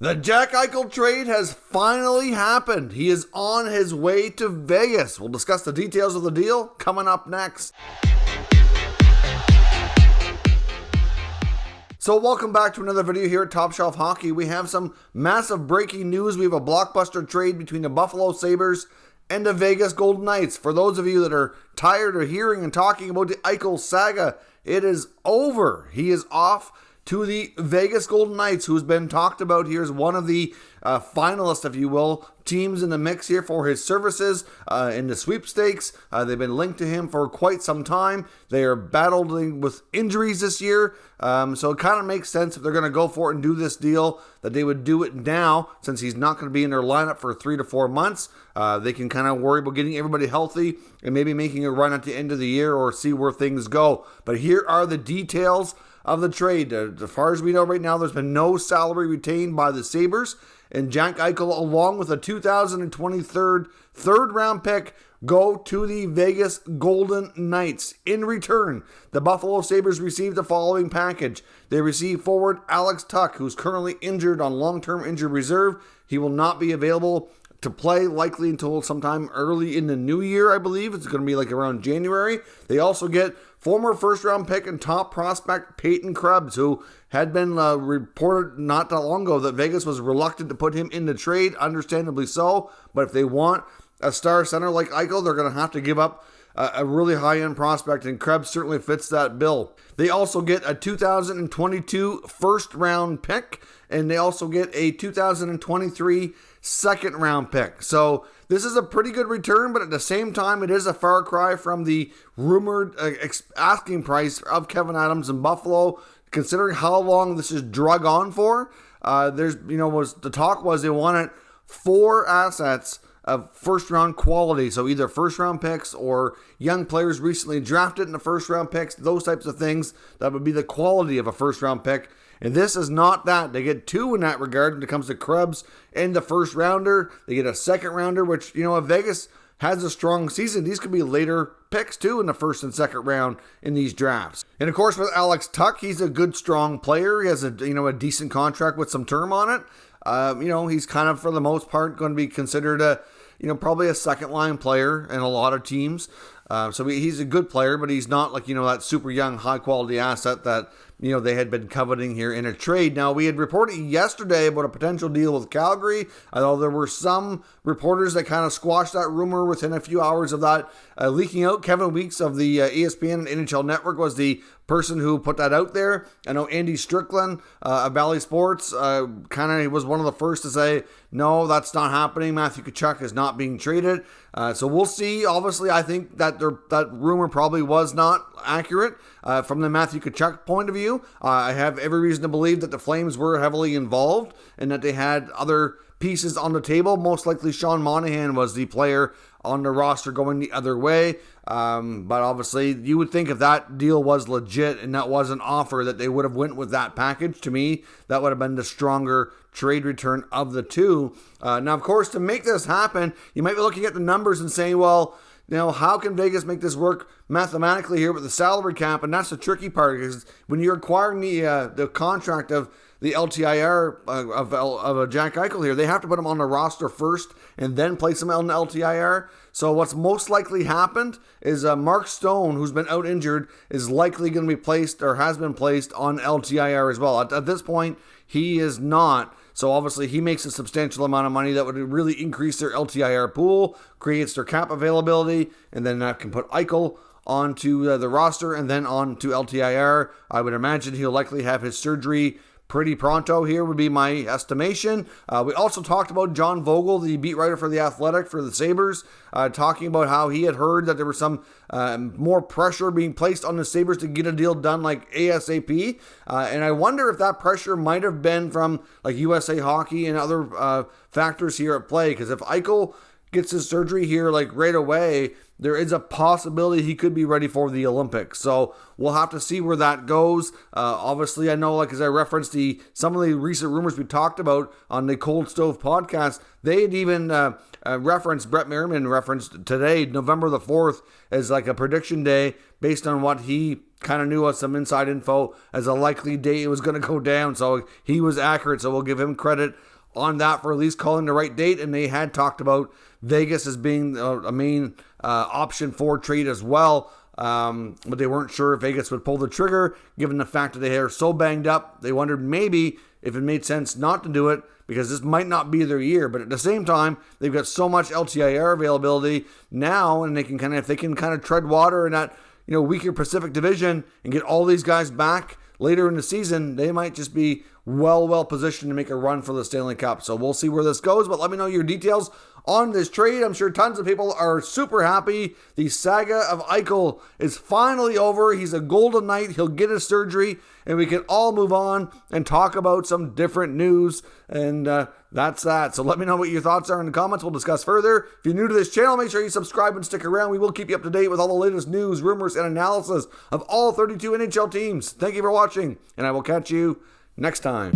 The Jack Eichel trade has finally happened. He is on his way to Vegas. We'll discuss the details of the deal coming up next. So welcome back to another video here at Top Shelf Hockey. We have some massive breaking news. We have a blockbuster trade between the Buffalo Sabres and the Vegas Golden Knights. For those of you that are tired of hearing and talking about the Eichel saga, it is over. He is off to the Vegas Golden Knights, who's been talked about here as one of the finalists, if you will, teams in the mix here for his services in the sweepstakes. They've been linked to him for quite some time. They are battling with injuries this year, so it kind of makes sense if they're going to go for it and do this deal that they would do it now, since he's not going to be in their lineup for 3 to 4 months. They can kind of worry about getting everybody healthy and maybe making a run at the end of the year or see where things go. But here are the details of the trade. As far as we know right now, there's been no salary retained by the Sabres, and Jack Eichel, along with a 2023 third-round pick, go to the Vegas Golden Knights. In return, the Buffalo Sabres received the following package. They received forward Alex Tuch, who's currently injured on long-term injured reserve. He will not be available to play likely until sometime early in the new year, I believe. It's going to be like around January. They also get former first-round pick and top prospect Peyton Krebs, who had been reported not that long ago that Vegas was reluctant to put him in the trade, understandably so. But if they want a star center like Eichel, they're going to have to give up a really high-end prospect, and Krebs certainly fits that bill. They also get a 2022 first-round pick, and they also get a 2023 second-round pick. So this is a pretty good return, but at the same time, it is a far cry from the rumored asking price of Kevyn Adams in Buffalo, considering how long this is drug on for. The talk was they wanted 4 assets of first-round quality, so either first-round picks or young players recently drafted in the first-round picks, those types of things. That would be the quality of a first-round pick. And this is not that. They get 2 in that regard when it comes to Krebs and the first-rounder. They get a second-rounder, which, if Vegas has a strong season, these could be later picks too in the first and second round in these drafts. And of course, with Alex Tuch, he's a good, strong player. He has a decent contract with some term on it. He's kind of, for the most part, going to be considered probably a second-line player in a lot of teams. So he's a good player, but he's not like, that super young, high-quality asset that, they had been coveting here in a trade. Now, we had reported yesterday about a potential deal with Calgary, although there were some reporters that kind of squashed that rumor within a few hours of that leaking out. Kevin Weeks of the ESPN and NHL Network was the person who put that out there. I know Andy Strickland of Bally Sports kind of was one of the first to say, no, that's not happening. Matthew Tkachuk is not being traded. So we'll see. Obviously, I think that that rumor probably was not accurate from the Matthew Tkachuk point of view. I have every reason to believe that the Flames were heavily involved and that they had other pieces on the table. Most likely Sean Monahan was the player on the roster going the other way. But obviously, you would think if that deal was legit and that was an offer, that they would have went with that package. To me, that would have been the stronger trade return of the two. Now, of course, to make this happen, you might be looking at the numbers and saying, well, how can Vegas make this work mathematically here with the salary cap? And that's the tricky part, because when you're acquiring the contract of the LTIR of Jack Eichel here, they have to put him on the roster first and then place him on the LTIR. So what's most likely happened is Mark Stone, who's been out injured, is likely going to be placed or has been placed on LTIR as well. At this point, he is not. So obviously he makes a substantial amount of money that would really increase their LTIR pool, creates their cap availability, and then that can put Eichel onto the roster and then on to LTIR. I would imagine he'll likely have his surgery pretty pronto here, would be my estimation. We also talked about John Vogel, the beat writer for The Athletic for the Sabres, talking about how he had heard that there was some more pressure being placed on the Sabres to get a deal done like ASAP. And I wonder if that pressure might have been from like USA Hockey and other factors here at play. Because if Eichel gets his surgery here like right away, there is a possibility he could be ready for the Olympics. So we'll have to see where that goes. Obviously, I know, like as I referenced some of the recent rumors we talked about on the Cold Stove podcast, they had even referenced, Brett Merriman referenced today, November the 4th, as like a prediction day based on what he kind of knew some inside info as a likely date it was going to go down. So he was accurate. So we'll give him credit on that for at least calling the right date. And they had talked about Vegas as being a main option for trade as well. But they weren't sure if Vegas would pull the trigger, given the fact that they are so banged up. They wondered maybe if it made sense not to do it, because this might not be their year. But at the same time, they've got so much LTIR availability now, and they can if they can tread water in that weaker Pacific Division and get all these guys back later in the season, they might just be well positioned to make a run for the Stanley Cup. So we'll see where this goes, but let me know your details on this trade. I'm sure tons of people are super happy. The saga of Eichel is finally over. He's a Golden Knight. He'll get his surgery, and we can all move on and talk about some different news. And that's that. So let me know what your thoughts are in the comments. We'll discuss further. If you're new to this channel, make sure you subscribe and stick around. We will keep you up to date with all the latest news, rumors, and analysis of all 32 NHL teams. Thank you for watching, and I will catch you next time.